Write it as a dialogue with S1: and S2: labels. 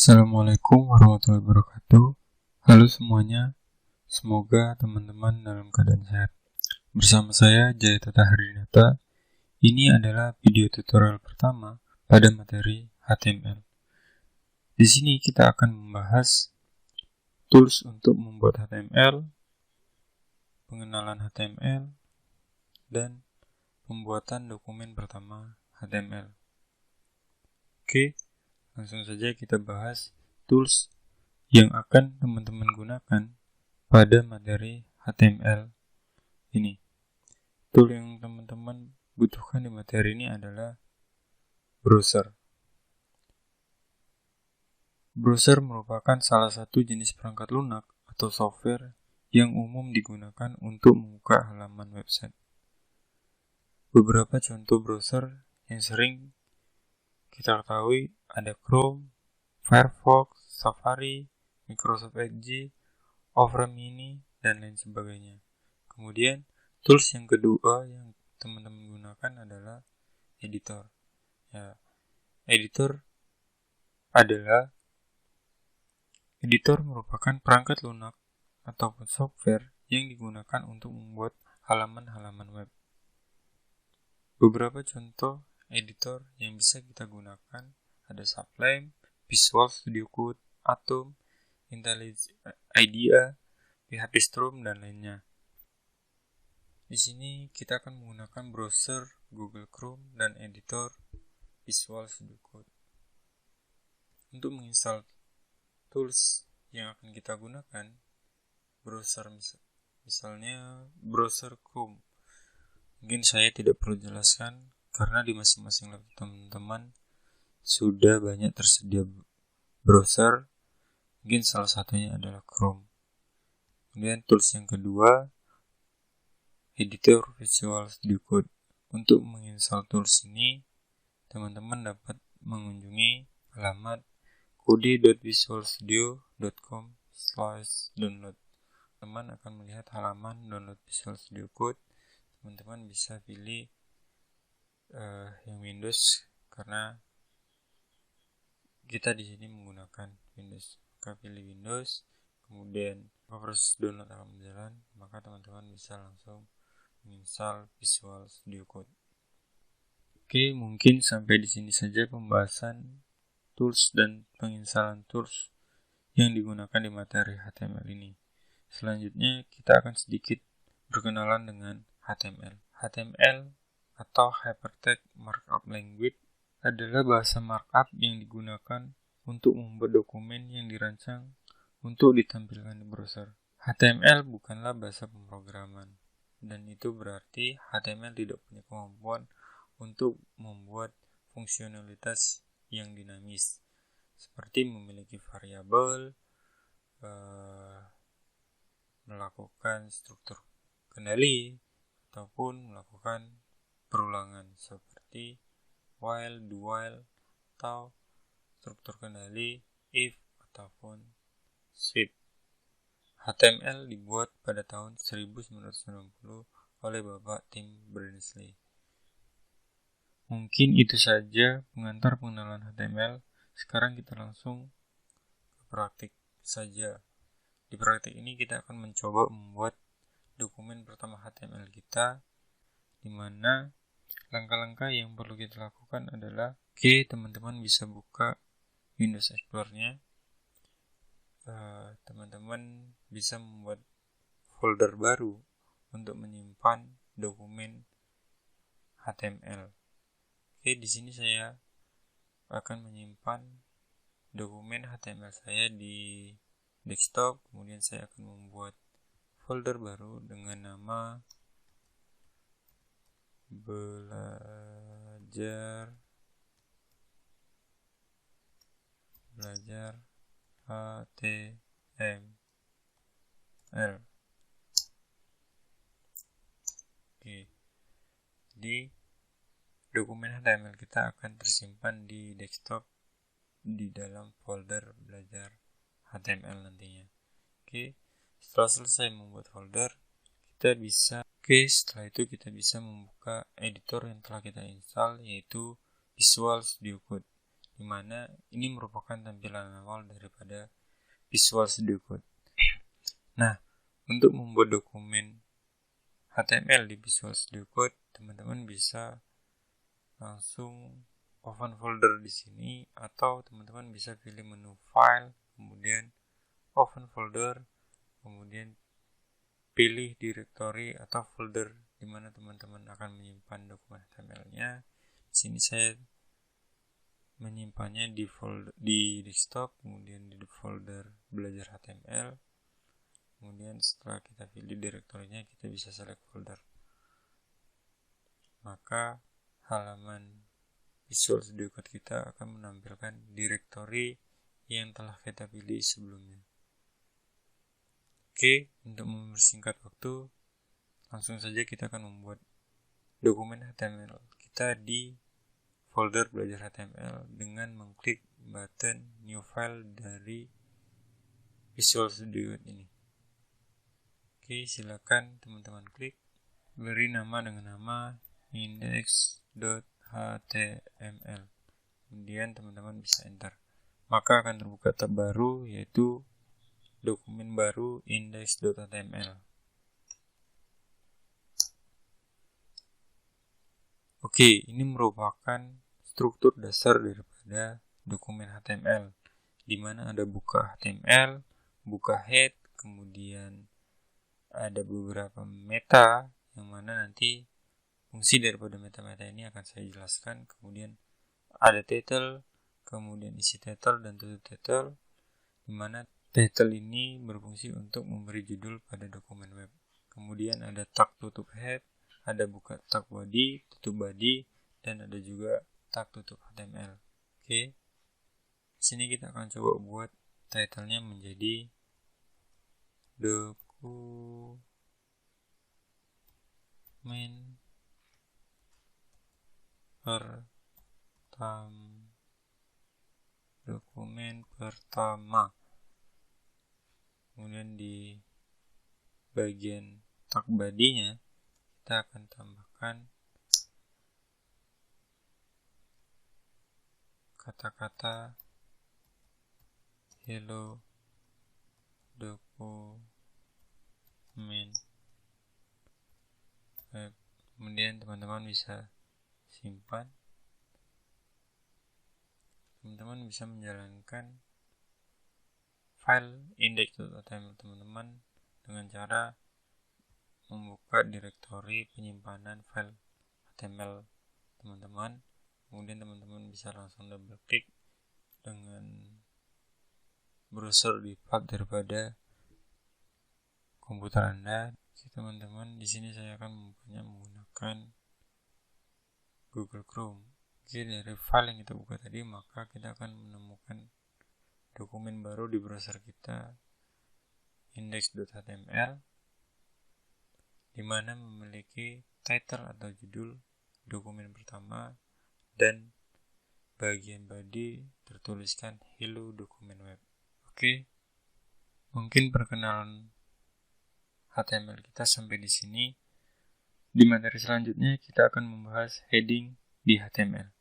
S1: Assalamualaikum warahmatullahi wabarakatuh. Halo semuanya, semoga teman-teman dalam keadaan sehat. Bersama saya Jaya Tata Hardinata. Ini adalah video tutorial pertama pada materi HTML. Di sini kita akan membahas tools untuk membuat HTML, pengenalan HTML, dan pembuatan dokumen pertama HTML. Oke, langsung saja kita bahas tools yang akan teman-teman gunakan pada materi HTML ini. Tool yang teman-teman butuhkan di materi ini adalah browser. Browser merupakan salah satu jenis perangkat lunak atau software yang umum digunakan untuk membuka halaman website. Beberapa contoh browser yang sering kita ketahui ada Chrome, Firefox, Safari, Microsoft Edge, Opera Mini, dan lain sebagainya. Kemudian, tools yang kedua yang teman-teman gunakan adalah editor. Editor merupakan perangkat lunak ataupun software yang digunakan untuk membuat halaman-halaman web. Beberapa contoh editor yang bisa kita gunakan ada Sublime, Visual Studio Code, Atom, IntelliJ IDEA, PHP Storm, dan lainnya. Di sini kita akan menggunakan browser Google Chrome dan editor Visual Studio Code. Untuk menginstal tools yang akan kita gunakan, browser misalnya browser Chrome. Mungkin saya tidak perlu jelaskan karena di masing-masing laptop teman-teman sudah banyak tersedia browser. Mungkin salah satunya adalah Chrome. Kemudian tools yang kedua, editor Visual Studio Code. Untuk menginstal tools ini, teman-teman dapat mengunjungi alamat kode.visualstudio.com/download. Teman akan melihat halaman download Visual Studio Code. Teman-teman bisa pilih yang Windows karena kita di sini menggunakan Windows. Maka pilih Windows, kemudian proses download akan berjalan, maka teman-teman bisa langsung menginstal Visual Studio Code. Oke, mungkin sampai di sini saja pembahasan tools dan penginstalan tools yang digunakan di materi HTML ini. Selanjutnya kita akan sedikit berkenalan dengan HTML. HTML atau Hypertext Markup Language adalah bahasa markup yang digunakan untuk membuat dokumen yang dirancang untuk ditampilkan di browser. HTML bukanlah bahasa pemrograman, dan itu berarti HTML tidak punya kemampuan untuk membuat fungsionalitas yang dinamis, seperti memiliki variabel, melakukan struktur kendali, ataupun melakukan perulangan seperti while, do while, atau struktur kendali if ataupun switch. HTML dibuat pada tahun 1990 oleh Bapak Tim Berners-Lee. Mungkin itu saja pengantar pengenalan HTML. Sekarang kita langsung ke praktik saja. Di praktik ini kita akan mencoba membuat dokumen pertama HTML kita, di mana langkah-langkah yang perlu kita lakukan adalah teman-teman bisa buka Windows Explorer-nya. Teman-teman bisa membuat folder baru untuk menyimpan dokumen HTML. Di sini saya akan menyimpan dokumen HTML saya di desktop. Kemudian saya akan membuat folder baru dengan nama belajar HTML. Jadi dokumen HTML kita akan tersimpan di desktop di dalam folder belajar HTML nantinya. Setelah selesai membuat folder, setelah itu kita bisa membuka editor yang telah kita install, yaitu Visual Studio Code. dimana ini merupakan tampilan awal daripada Visual Studio Code. Nah, untuk membuat dokumen HTML di Visual Studio Code, teman-teman bisa langsung open folder di sini, atau teman-teman bisa pilih menu file, kemudian open folder, kemudian pilih directory atau folder di mana teman-teman akan menyimpan dokumen HTML-nya. Di sini saya menyimpannya di desktop, kemudian di folder belajar HTML. Kemudian setelah kita pilih direktorinya, kita bisa select folder. Maka halaman Visual Studio Code kita akan menampilkan direktori yang telah kita pilih sebelumnya. Oke, untuk mempersingkat waktu, langsung saja kita akan membuat dokumen HTML kita di folder belajar HTML dengan mengklik button New File dari Visual Studio Code ini. Oke, silakan teman-teman klik, beri nama dengan nama index.html. Kemudian teman-teman bisa enter. Maka akan terbuka tab baru, yaitu dokumen baru index.html. Oke, ini merupakan struktur dasar daripada dokumen HTML, di mana ada buka HTML, buka head, kemudian ada beberapa meta, yang mana nanti fungsi daripada meta-meta ini akan saya jelaskan. Kemudian ada title, kemudian isi title dan tutup title, di mana title ini berfungsi untuk memberi judul pada dokumen web. Kemudian ada tag tutup head, ada buka tag body, tutup body, dan ada juga tag tutup HTML. Oke. Di sini kita akan coba buat title-nya menjadi dokumen pertama. Kemudian di bagian tag body-nya kita akan tambahkan kata-kata hello dokumen web. Kemudian teman-teman bisa simpan. Teman-teman bisa menjalankan file index.html teman-teman dengan cara membuka direktori penyimpanan file HTML teman-teman. Kemudian teman-teman bisa langsung double klik dengan browser di tab daripada komputer Anda. Teman-teman, di sini saya akan membukanya menggunakan Google Chrome. Oke, dari file yang kita buka tadi, maka kita akan menemukan dokumen baru di browser kita, index.html, di mana memiliki title atau judul dokumen pertama dan bagian body tertuliskan hello dokumen web. Oke, mungkin perkenalan HTML kita sampai di sini. Di materi selanjutnya kita akan membahas heading di HTML.